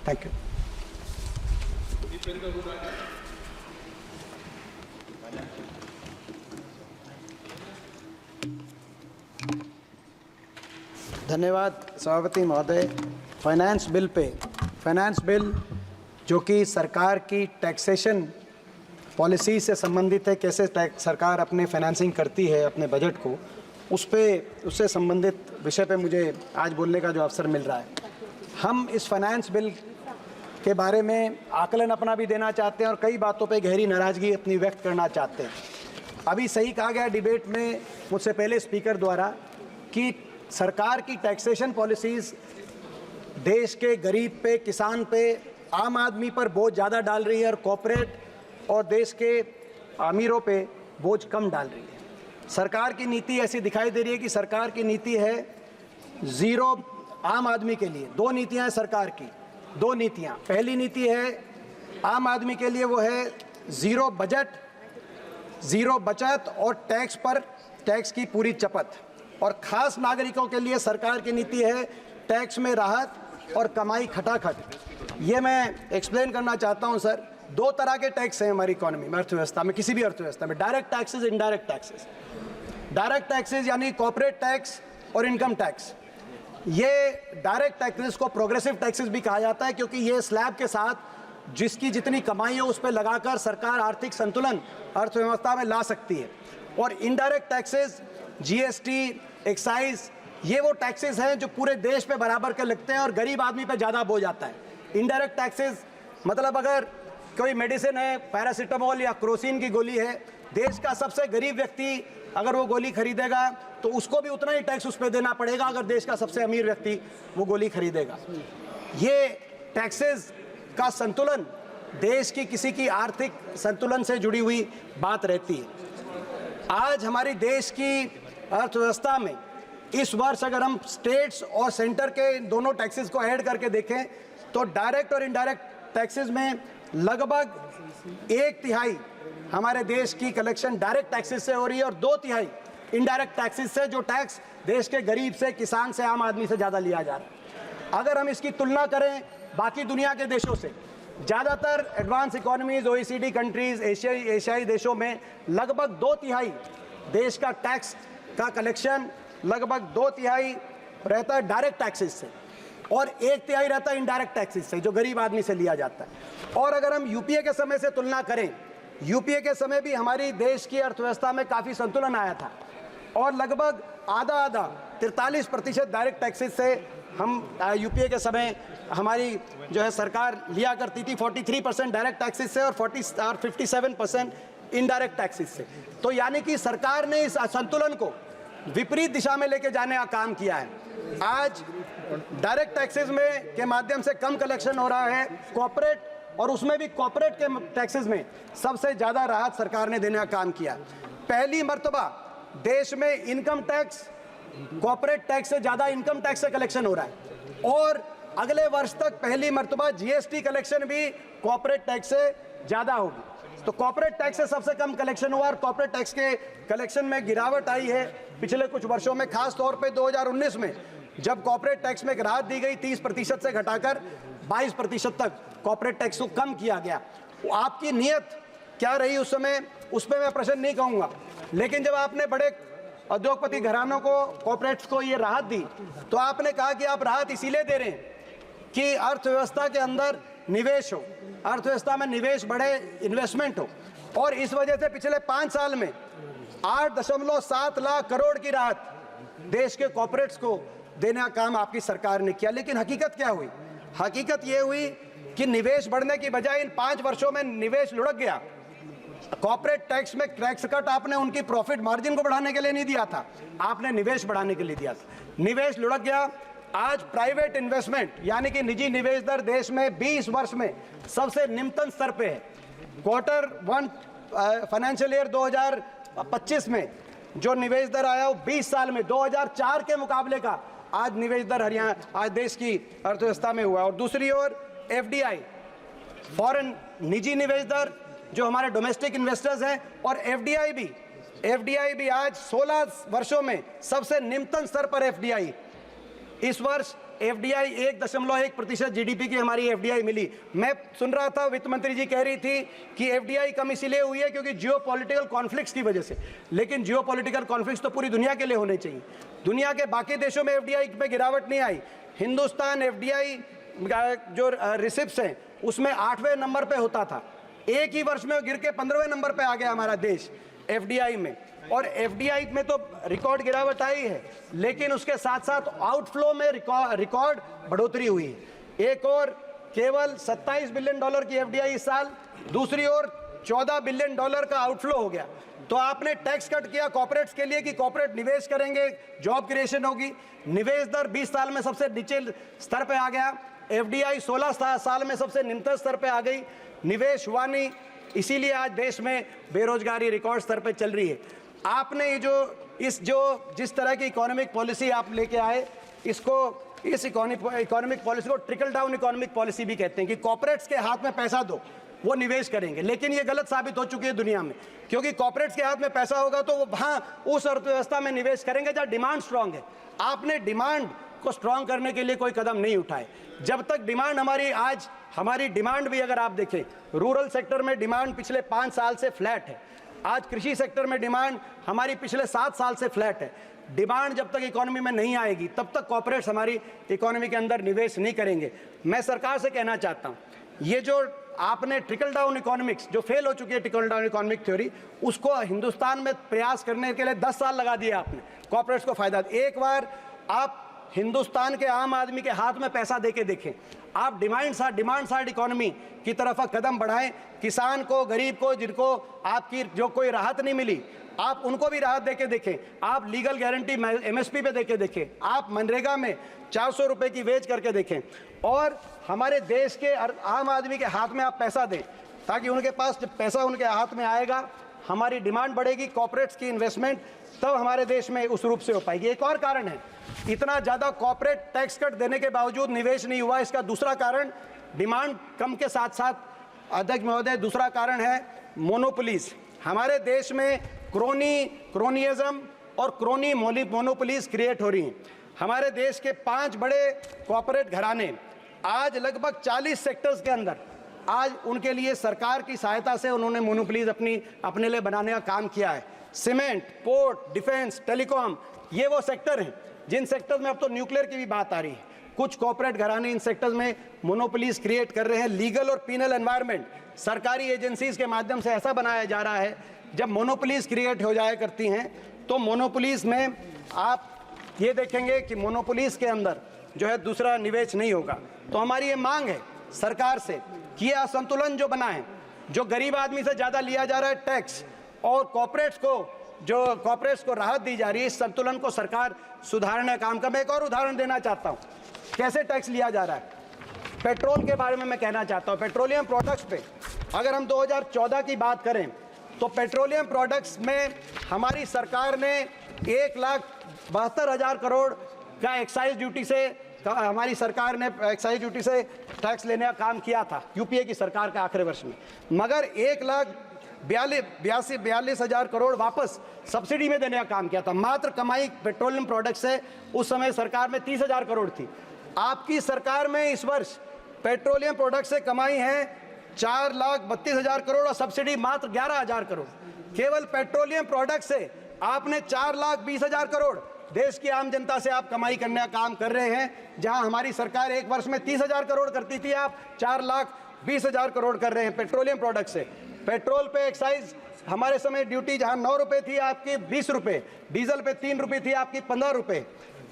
Thank you. धन्यवाद सभापति महोदय। फाइनेंस बिल जो कि सरकार की टैक्सेशन पॉलिसी से संबंधित है, कैसे सरकार अपने फाइनेंसिंग करती है अपने बजट को, उससे संबंधित विषय पे मुझे आज बोलने का जो अवसर मिल रहा है। हम इस फाइनेंस बिल के बारे में आकलन अपना भी देना चाहते हैं और कई बातों पे गहरी नाराज़गी अपनी व्यक्त करना चाहते हैं। अभी सही कहा गया डिबेट में मुझसे पहले स्पीकर द्वारा कि सरकार की टैक्सेशन पॉलिसीज़ देश के गरीब पे, किसान पे, आम आदमी पर बोझ ज़्यादा डाल रही है और कॉर्पोरेट और देश के अमीरों पे बोझ कम डाल रही है। सरकार की नीति ऐसी दिखाई दे रही है कि सरकार की नीति है ज़ीरो आम आदमी के लिए। दो नीतियां हैं सरकार की, दो नीतियां। पहली नीति है आम आदमी के लिए, वो है ज़ीरो बजट, ज़ीरो बचत और टैक्स की पूरी चपत। और ख़ास नागरिकों के लिए सरकार की नीति है टैक्स में राहत और कमाई खटाखट। ये मैं एक्सप्लेन करना चाहता हूं सर। दो तरह के टैक्स हैं हमारी इकोनॉमी में, अर्थव्यवस्था में, किसी भी अर्थव्यवस्था में। Direct taxes, indirect taxes. Direct taxes यानी कॉर्पोरेट टैक्स और इनकम टैक्स। ये डायरेक्ट टैक्सेस को प्रोग्रेसिव टैक्सेस भी कहा जाता है, क्योंकि ये स्लैब के साथ जिसकी जितनी कमाई हो उस पर लगाकर सरकार आर्थिक संतुलन अर्थव्यवस्था में ला सकती है। और इनडायरेक्ट टैक्सेस, जीएसटी, एक्साइज, ये वो टैक्सेस हैं जो पूरे देश पे बराबर के लगते हैं और गरीब आदमी पे ज़्यादा बोझ आता है। इनडायरेक्ट टैक्सेस मतलब अगर कोई मेडिसिन है, पैरासीटामोल या क्रोसिन की गोली है, देश का सबसे गरीब व्यक्ति अगर वो गोली खरीदेगा तो उसको भी उतना ही टैक्स उस पर देना पड़ेगा अगर देश का सबसे अमीर व्यक्ति वो गोली खरीदेगा। ये टैक्सेस का संतुलन देश की किसी की आर्थिक संतुलन से जुड़ी हुई बात रहती है। आज हमारी देश की अर्थव्यवस्था में इस वर्ष अगर हम स्टेट्स और सेंटर के दोनों टैक्सेस को ऐड करके देखें तो डायरेक्ट और इनडायरेक्ट टैक्सेस में लगभग 1/3 हमारे देश की कलेक्शन डायरेक्ट टैक्सेस से हो रही है और 2/3 इनडायरेक्ट टैक्सेस से, जो टैक्स देश के गरीब से, किसान से, आम आदमी से ज़्यादा लिया जा रहा है। अगर हम इसकी तुलना करें बाकी दुनिया के देशों से, ज़्यादातर एडवांस इकोनॉमीज, OECD कंट्रीज, एशियाई देशों में लगभग 2/3 देश का टैक्स का कलेक्शन लगभग 2/3 रहता है डायरेक्ट टैक्सेस से और 1/3 रहता है इनडायरेक्ट टैक्सेस से, जो गरीब आदमी से लिया जाता है। और अगर हम यूपीए के समय से तुलना करें, यूपीए के समय भी हमारी देश की अर्थव्यवस्था में काफ़ी संतुलन आया था और लगभग आधा 43% डायरेक्ट टैक्सेस से हम यूपीए के समय हमारी जो है सरकार लिया करती थी, 43% डायरेक्ट टैक्सेस से और 57% इनडायरेक्ट टैक्सेस से। तो यानी कि सरकार ने इस असंतुलन को विपरीत दिशा में लेके जाने का काम किया है। आज डायरेक्ट टैक्सेस में के माध्यम से कम कलेक्शन हो रहा है, कॉर्पोरेट और उसमें भी कॉर्पोरेट के टैक्सेस में सबसे ज़्यादा राहत सरकार ने देने का काम किया। पहली मर्तबा देश में इनकम टैक्स कॉर्पोरेट टैक्स से ज़्यादा इनकम टैक्स से कलेक्शन हो रहा है और अगले वर्ष तक पहली मर्तबा जीएसटी कलेक्शन भी कॉर्पोरेट टैक्स से ज़्यादा होगी। तो कॉर्पोरेट टैक्स से सबसे कम कलेक्शन हुआ और कॉर्पोरेट टैक्स के कलेक्शन में गिरावट आई है पिछले कुछ वर्षों में, खास तौर पे 2019 में जब कॉर्पोरेट टैक्स में एक राहत दी गई 30% से घटाकर 22% तक कॉर्पोरेट टैक्स को कम किया गया। आपकी नीयत क्या रही उस समय, उस पर मैं प्रश्न नहीं कहूँगा, लेकिन जब आपने बड़े उद्योगपति घरानों को, कॉर्पोरेट्स को ये राहत दी तो आपने कहा कि आप राहत इसीलिए दे रहे हैं कि अर्थव्यवस्था के अंदर निवेश हो, अर्थव्यवस्था में निवेश बढ़े, इन्वेस्टमेंट हो। और इस वजह से पिछले 5 साल में 8.7 लाख करोड़ की राहत देश के कॉर्पोरेट्स को देने का काम आपकी सरकार ने किया। लेकिन हकीकत क्या हुई? हकीकत ये हुई कि निवेश बढ़ने की बजाय इन 5 वर्षों में निवेश लुढ़क गया। कॉर्पोरेट टैक्स में टैक्स कट आपने उनकी प्रॉफिट मार्जिन को बढ़ाने के लिए नहीं दिया था, आपने निवेश बढ़ाने के लिए दिया था। निवेश लुढ़क गया। आज प्राइवेट इन्वेस्टमेंट यानी कि निजी निवेश दर देश में 20 वर्ष में सबसे निम्नतम स्तर पे है। Q1 फाइनेंशियल ईयर 2025 में जो निवेश दर आया वो 20 साल में 2004 के मुकाबले का आज निवेश दर हरियाणा, आज देश की अर्थव्यवस्था में हुआ। और दूसरी ओर FDI, फॉरेन निजी निवेश दर जो हमारे डोमेस्टिक इन्वेस्टर्स हैं, और FDI भी आज 16 वर्षों में सबसे निम्नतम स्तर पर FDI इस वर्ष एफडीआई 1.1% जीडीपी की हमारी एफडीआई मिली। मैं सुन रहा था वित्त मंत्री जी कह रही थी कि एफडीआई कम इसीलिए हुई है क्योंकि जियोपॉलिटिकल कॉन्फ्लिक्ट्स की वजह से, लेकिन जियोपॉलिटिकल कॉन्फ्लिक्ट्स तो पूरी दुनिया के लिए होने चाहिए। दुनिया के बाकी देशों में एफडीआई पे गिरावट नहीं आई। हिंदुस्तान एफडीआई जो रिसिप्ट्स हैं उसमें 8वें नंबर पे होता था, एक ही वर्ष में गिर के 15वें नंबर पे आ गया हमारा देश एफडीआई में। और एफडीआई में तो रिकॉर्ड गिरावट आई है, लेकिन उसके साथ साथ आउटफ्लो में रिकॉर्ड बढ़ोतरी हुई है। एक और केवल $27 बिलियन की एफडीआई इस साल, दूसरी ओर $14 बिलियन का आउटफ्लो हो गया। तो आपने टैक्स कट किया कॉर्पोरेट्स के लिए कि कॉर्पोरेट निवेश करेंगे, जॉब क्रिएशन होगी। निवेश दर 20 साल में सबसे नीचे स्तर पे आ गया, एफडीआई 16 साल में सबसे निम्नतम स्तर पे आ गई, निवेश हुआ नहीं, इसीलिए आज देश में बेरोजगारी रिकॉर्ड स्तर पे चल रही है। आपने ये जिस तरह की इकोनॉमिक पॉलिसी आप लेके आए, इस इकोनॉमिक पॉलिसी को ट्रिकल डाउन इकोनॉमिक पॉलिसी भी कहते हैं कि कॉर्पोरेट्स के हाथ में पैसा दो, वो निवेश करेंगे। लेकिन ये गलत साबित हो चुकी है दुनिया में, क्योंकि कॉर्पोरेट्स के हाथ में पैसा होगा तो वो वहाँ उस अर्थव्यवस्था में निवेश करेंगे जहाँ डिमांड स्ट्रांग है। आपने डिमांड को स्ट्रांग करने के लिए कोई कदम नहीं उठाए। जब तक डिमांड हमारी डिमांड भी अगर आप देखें, रूरल सेक्टर में डिमांड पिछले 5 साल से फ्लैट है। आज कृषि सेक्टर में डिमांड हमारी पिछले 7 साल से फ्लैट है। डिमांड जब तक इकोनॉमी में नहीं आएगी तब तक कॉर्पोरेट्स हमारी इकोनॉमी के अंदर निवेश नहीं करेंगे। मैं सरकार से कहना चाहता हूँ, ये जो आपने ट्रिकल डाउन इकोनॉमिक्स जो फेल हो चुकी है, ट्रिकल डाउन इकोनॉमिक थ्योरी, उसको हिंदुस्तान में प्रयास करने के लिए 10 साल लगा दिए आपने, कॉर्पोरेट्स को फायदा। एक बार आप हिंदुस्तान के आम आदमी के हाथ में पैसा देके देखें, आप डिमांड साइड इकोनॉमी की तरफ कदम बढ़ाएं। किसान को, गरीब को, जिनको आपकी जो कोई राहत नहीं मिली, आप उनको भी राहत देके देखें। आप लीगल गारंटी एमएसपी पे देके देखें, आप मनरेगा में 400 रुपए की वेज करके देखें, और हमारे देश के आम आदमी के हाथ में आप पैसा दें, ताकि उनके पास जब पैसा उनके हाथ में आएगा, हमारी डिमांड बढ़ेगी, कॉर्पोरेट्स की इन्वेस्टमेंट तब हमारे देश में उस रूप से हो पाएगी। एक और कारण है, इतना ज़्यादा कॉर्पोरेट टैक्स कट देने के बावजूद निवेश नहीं हुआ। इसका दूसरा कारण डिमांड कम के साथ साथ, अध्यक्ष महोदय, दूसरा कारण है मोनोपोलीज। हमारे देश में क्रोनियज्म और मोनोपोलीज क्रिएट हो रही हैं। हमारे देश के 5 बड़े कॉर्पोरेट घराने आज लगभग 40 सेक्टर्स के अंदर, आज उनके लिए सरकार की सहायता से उन्होंने मोनोपोलीज अपने लिए बनाने का काम किया है। सीमेंट, पोर्ट, डिफेंस, टेलीकॉम, ये वो सेक्टर हैं जिन सेक्टर्स में अब तो न्यूक्लियर की भी बात आ रही है। कुछ कॉर्पोरेट घराने इन सेक्टर्स में मोनोपोलीज क्रिएट कर रहे हैं। लीगल और पीनल एनवायरनमेंट सरकारी एजेंसीज के माध्यम से ऐसा बनाया जा रहा है, जब मोनोपोलीज क्रिएट हो जाया करती हैं तो मोनोपोलीज में आप ये देखेंगे कि मोनोपोलीज के अंदर जो है दूसरा निवेश नहीं होगा। तो हमारी ये मांग है सरकार से कि ये असंतुलन जो बना है, जो गरीब आदमी से ज़्यादा लिया जा रहा है टैक्स, और कॉर्पोरेट्स को राहत दी जा रही है, इस संतुलन को सरकार सुधारने का काम कर। मैं एक और उदाहरण देना चाहता हूँ कैसे टैक्स लिया जा रहा है। पेट्रोल के बारे में मैं कहना चाहता हूँ, पेट्रोलियम प्रोडक्ट्स पे अगर हम 2014 की बात करें तो पेट्रोलियम प्रोडक्ट्स में हमारी सरकार ने 1,72,000 करोड़ का एक्साइज ड्यूटी से, हमारी सरकार ने एक्साइज ड्यूटी से टैक्स लेने का काम किया था यूपीए की सरकार के आखिरी वर्ष में, मगर 1,42,000 करोड़ वापस सब्सिडी में देने का काम किया था। मात्र कमाई पेट्रोलियम प्रोडक्ट से उस समय सरकार में 30,000 करोड़ थी। आपकी सरकार में इस वर्ष पेट्रोलियम प्रोडक्ट से कमाई है 4,32,000 करोड़ और सब्सिडी मात्र 11,000 करोड़। केवल पेट्रोलियम प्रोडक्ट से आपने 4,20,000 करोड़ देश की आम जनता से आप कमाई करने का काम कर रहे हैं। जहां हमारी सरकार एक वर्ष में 30,000 करोड़ करती थी, आप 4,20,000 करोड़ कर रहे हैं पेट्रोलियम प्रोडक्ट से। पेट्रोल पे एक्साइज हमारे समय ड्यूटी जहां 9 रुपए थी आपकी 20 रुपए, डीजल पे 3 रुपए थी आपकी 15 रुपए।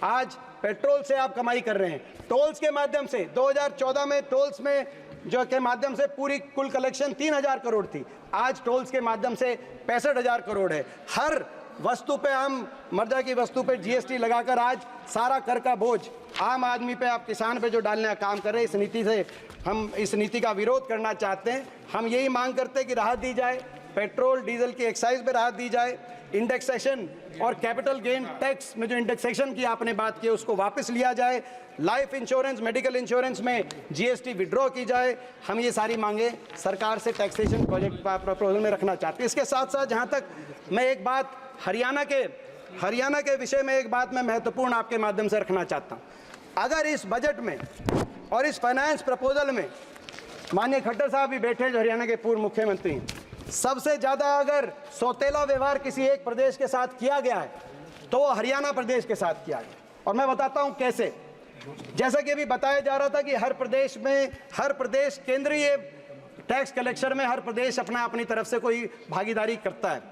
आज पेट्रोल से आप कमाई कर रहे हैं। टोल्स के माध्यम से 2014 में टोल्स में जो के माध्यम से पूरी कुल कलेक्शन 3,000 करोड़ थी, आज टोल्स के माध्यम से 65,000 करोड़ है। हर वस्तु पे, आम मर्दा की वस्तु पे जीएसटी लगाकर आज सारा कर का बोझ आम आदमी पे, आप किसान पे जो डालने का काम कर रहे हैं, इस नीति से हम इस नीति का विरोध करना चाहते हैं। हम यही मांग करते हैं कि राहत दी जाए, पेट्रोल डीजल की एक्साइज पे राहत दी जाए, इंडेक्सेशन और कैपिटल गेन टैक्स में जो इंडेक्सेशन की आपने बात की उसको वापस लिया जाए, लाइफ इंश्योरेंस, मेडिकल इंश्योरेंस में जीएसटी विड्रॉ की जाए। हम ये सारी मांगे सरकार से टैक्सेशन प्रोजेक्ट प्रपोजल में रखना चाहते हैं। इसके साथ साथ जहाँ तक मैं एक बात हरियाणा के विषय में एक बात मैं महत्वपूर्ण आपके माध्यम से रखना चाहता हूँ। अगर इस बजट में और इस फाइनेंस प्रपोजल में, माननीय खट्टर साहब भी बैठे हैं जो हरियाणा के पूर्व मुख्यमंत्री हैं, सबसे ज़्यादा अगर सौतेला व्यवहार किसी एक प्रदेश के साथ किया गया है तो वो हरियाणा प्रदेश के साथ किया गया। और मैं बताता हूँ कैसे। जैसा कि अभी बताया जा रहा था कि हर प्रदेश केंद्रीय टैक्स कलेक्शन में हर प्रदेश अपनी तरफ से कोई भागीदारी करता है।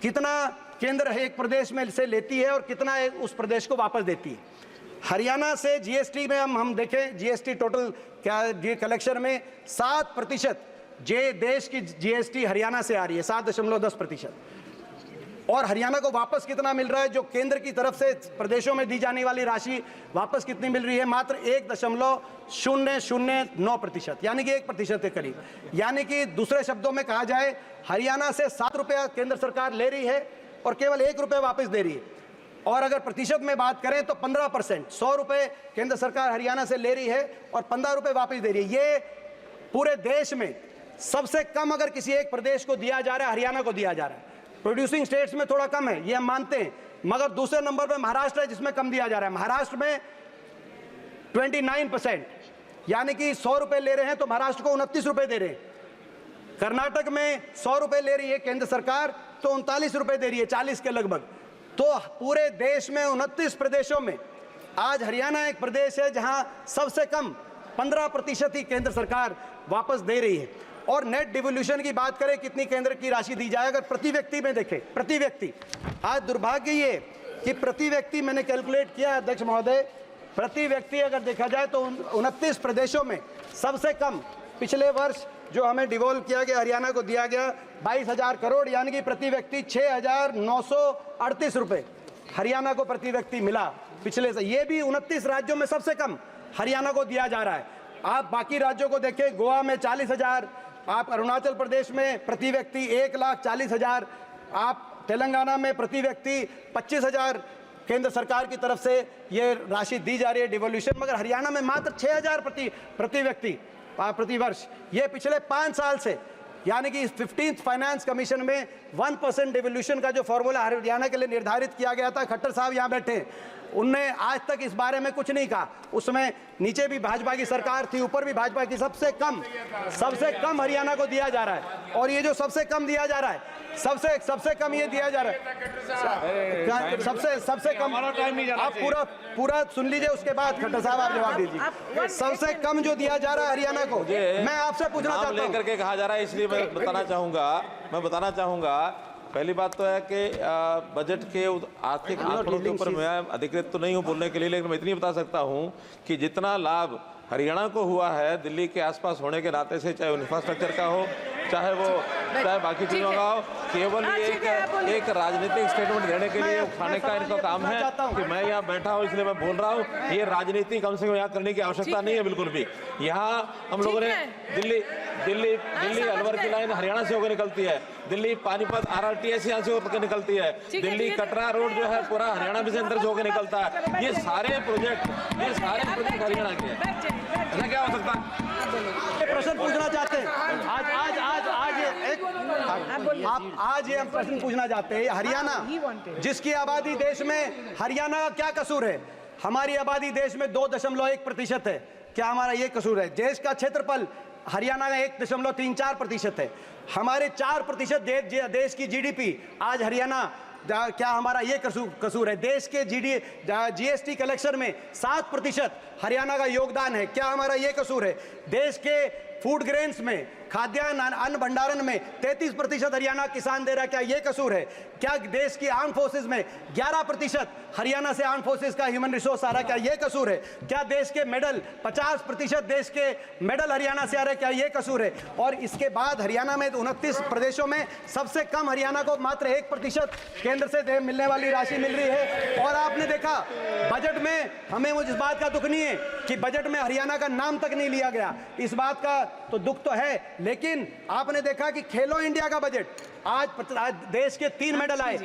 कितना केंद्र एक प्रदेश में से लेती है और कितना उस प्रदेश को वापस देती है। हरियाणा से जीएसटी में हम देखें, जीएसटी टोटल क्या कलेक्शन में 7% देश की जीएसटी हरियाणा से आ रही है, 7.10%। और हरियाणा को वापस कितना मिल रहा है? जो केंद्र की तरफ से प्रदेशों में दी जाने वाली राशि वापस कितनी मिल रही है? मात्र 1.009%, यानी कि 1% के करीब। यानी कि दूसरे शब्दों में कहा जाए, हरियाणा से 7 रुपया केंद्र सरकार ले रही है और केवल 1 रुपया वापस दे रही है। और अगर प्रतिशत में बात करें तो 15%, 100 रुपये केंद्र सरकार हरियाणा से ले रही है और 15 रुपये वापस दे रही है। ये पूरे देश में सबसे कम अगर किसी एक प्रदेश को दिया जा रहा है, हरियाणा को दिया जा रहा है। प्रोड्यूसिंग स्टेट्स में थोड़ा कम है, ये हम मानते हैं, मगर दूसरे नंबर पे महाराष्ट्र है जिसमें कम दिया जा रहा है। महाराष्ट्र में 29%, यानी कि 100 रुपये ले रहे हैं तो महाराष्ट्र को 29 रुपये दे रहे हैं। कर्नाटक में 100 रुपये ले रही है केंद्र सरकार तो 39 रुपये दे रही है, 40 के लगभग। तो पूरे देश में 29 प्रदेशों में आज हरियाणा एक प्रदेश है जहां सबसे कम 15% ही केंद्र सरकार वापस दे रही है। और नेट डिवोल्यूशन की बात करें, कितनी केंद्र की राशि दी जाए, अगर प्रति व्यक्ति में देखें, प्रति व्यक्ति, आज दुर्भाग्य ये कि प्रति व्यक्ति मैंने कैलकुलेट किया अध्यक्ष महोदय, प्रति व्यक्ति अगर देखा जाए तो 29 प्रदेशों में सबसे कम पिछले वर्ष जो हमें डिवोल्व किया गया, हरियाणा को दिया गया 22,000 करोड़, यानी कि प्रति व्यक्ति 6,938 रुपये हरियाणा को प्रति व्यक्ति मिला पिछले से। ये भी 29 राज्यों में सबसे कम हरियाणा को दिया जा रहा है। आप बाकी राज्यों को देखें, गोवा में 40,000, आप अरुणाचल प्रदेश में प्रति व्यक्ति 1,40,000, आप तेलंगाना में प्रति व्यक्ति 25,000 केंद्र सरकार की तरफ से ये राशि दी जा रही है डिवोल्यूशन, मगर हरियाणा में मात्र 6,000 प्रति व्यक्ति प्रति वर्ष। ये पिछले 5 साल से, यानी कि 15th फाइनेंस कमीशन में 1% डिवोल्यूशन का जो फॉर्मूला हरियाणा के लिए निर्धारित किया गया था, खट्टर साहब यहाँ बैठे हैं, उनने आज तक इस बारे में कुछ नहीं कहा। उसमें नीचे भी भाजपा की सरकार थी, ऊपर भी भाजपा की, सबसे कम हरियाणा को दिया जा रहा है। और ये जो सबसे कम दिया जा रहा है, सबसे कम ये दिया जा रहा है, सबसे कम, आप पूरा सुन लीजिए, उसके बाद खट्टर साहब आप जवाब दीजिए। सबसे कम जो दिया जा रहा है हरियाणा को, मैं आपसे पूछना चाहता हूँ, लेकर के कहा जा रहा है, इसलिए मैं बताना चाहूंगा पहली बात तो है कि बजट के आर्थिक आंकड़ों के ऊपर मैं अधिकृत तो नहीं हूं बोलने के लिए, लेकिन मैं इतनी बता सकता हूं कि जितना लाभ हरियाणा को हुआ है दिल्ली के आसपास होने के नाते से, चाहे इंफ्रास्ट्रक्चर का हो, चाहे बाकी चीज़ों का हो, केवल एक राजनीतिक स्टेटमेंट देने के लिए उठाने का इनका काम है कि मैं यहाँ बैठा हूँ इसलिए मैं बोल रहा हूँ। ये राजनीति कम से कम यहाँ करने की आवश्यकता नहीं है बिल्कुल भी। यहाँ हम लोगों ने दिल्ली अलवर की लाइन हरियाणा से होकर निकलती है, दिल्ली पानीपत RRTS यहाँ से होकर निकलती है, दिल्ली कटरा रोड जो है पूरा हरियाणा में से अंदर से होकर निकलता है। ये सारे प्रोजेक्ट हरियाणा के हैं। ऐसा क्या हो सकता है? प्रश्न पूछना चाहते हैं आज ये हम प्रश्न पूछना चाहते हैं, हरियाणा जिसकी आबादी देश में, हरियाणा का क्या कसूर है? हमारी आबादी देश में 2.1% है, क्या हमारा ये कसूर है? देश का क्षेत्रफल हरियाणा का 1.34% है, हमारे 4% देश की GDP आज हरियाणा, क्या हमारा ये कसूर है? देश के GST कलेक्शन में 7% हरियाणा का योगदान है, क्या हमारा ये कसूर है? देश के फूड ग्रेन्स में, खाद्यान्न अन्न भंडारण में 33% हरियाणा किसान दे रहा है, क्या ये कसूर है? क्या देश की आर्म फोर्सेज में 11% हरियाणा से आर्म फोर्सेज का ह्यूमन रिसोर्स आ रहा है, क्या ये कसूर है? क्या देश के मेडल 50% देश के मेडल हरियाणा से आ रहे हैं, क्या ये कसूर है? और इसके बाद हरियाणा में 29 प्रदेशों में सबसे कम हरियाणा को मात्र 1% केंद्र से मिलने वाली राशि मिल रही है। और आपने देखा बजट में, हमें मुझे इस बात का दुख नहीं है कि बजट में हरियाणा का नाम तक नहीं लिया गया, इस बात का तो दुख तो है, लेकिन आपने देखा कि खेलो इंडिया का बजट, आज देश के 3 मेडल आए,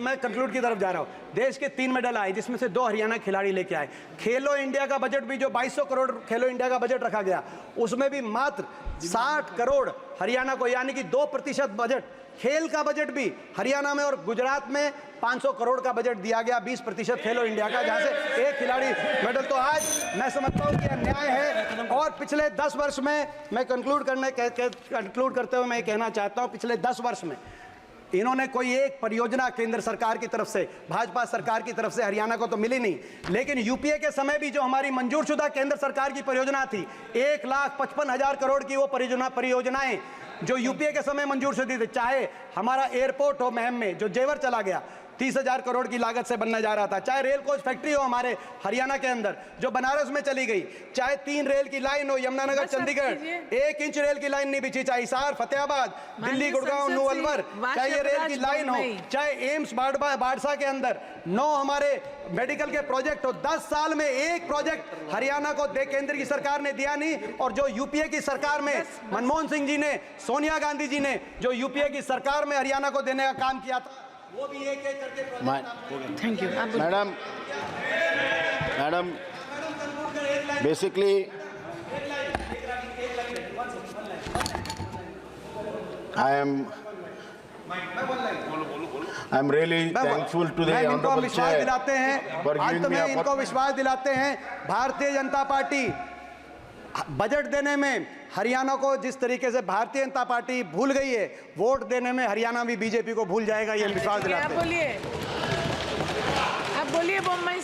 मैं कंक्लूड की तरफ जा रहा हूं, देश के 3 मेडल आए जिसमें से 2 हरियाणा खिलाड़ी लेके आए। खेलो इंडिया का बजट भी जो 2200 करोड़ खेलो इंडिया का बजट रखा गया, उसमें भी मात्र 60 करोड़ हरियाणा को, यानी कि 2% बजट खेल का बजट भी हरियाणा में और गुजरात में 500 करोड़ का बजट दिया गया, 20% खेलो इंडिया का, जहां से एक खिलाड़ी मेडल। तो आज मैं समझता हूं कि अन्याय है। और पिछले 10 वर्ष में मैं कंक्लूड करते हुए मैं कहना चाहता हूं, पिछले 10 वर्ष में इन्होंने कोई एक परियोजना केंद्र सरकार की तरफ से, भाजपा सरकार की तरफ से हरियाणा को तो मिली नहीं, लेकिन यूपीए के समय भी जो हमारी मंजूरशुदा केंद्र सरकार की परियोजना थी, 1,55,000 करोड़ की वो परियोजनाएं जो यूपीए के समय मंजूर शुदा थी, चाहे हमारा एयरपोर्ट हो महम में जो जेवर चला गया 30,000 करोड़ की लागत से बनने जा रहा था, चाहे रेल कोच फैक्ट्री हो हमारे हरियाणा के अंदर जो बनारस में चली गई, चाहे 3 रेल की लाइन हो यमुनानगर चंडीगढ़, 1 इंच रेल की लाइन नहीं बिछी, चाहे हिसार फतेहाबाद दिल्ली गुड़गांव न्यू अलवर, चाहे ये रेल की लाइन हो, चाहे एम्स बाड़सा के अंदर 9 हमारे मेडिकल के प्रोजेक्ट हो। 10 साल में एक प्रोजेक्ट हरियाणा को केंद्र की सरकार ने दिया नहीं। और जो यूपीए की सरकार में मनमोहन सिंह जी ने, सोनिया गांधी जी ने जो यूपीए की सरकार में हरियाणा को देने का काम किया था, वो भी एक एक करके। Thank you madam basically I am really thankful to the honourable Vishwas chair दिलाते हैं, फॉर आज गिविंग तो मी मैं इनको विश्वास दिलाते हैं, भारतीय जनता पार्टी बजट देने में हरियाणा को जिस तरीके से भारतीय जनता पार्टी भूल गई है, वोट देने में हरियाणा भी बीजेपी को भूल जाएगा, ये विश्वास दिलाते हैं। आप बोलिए बम्बई।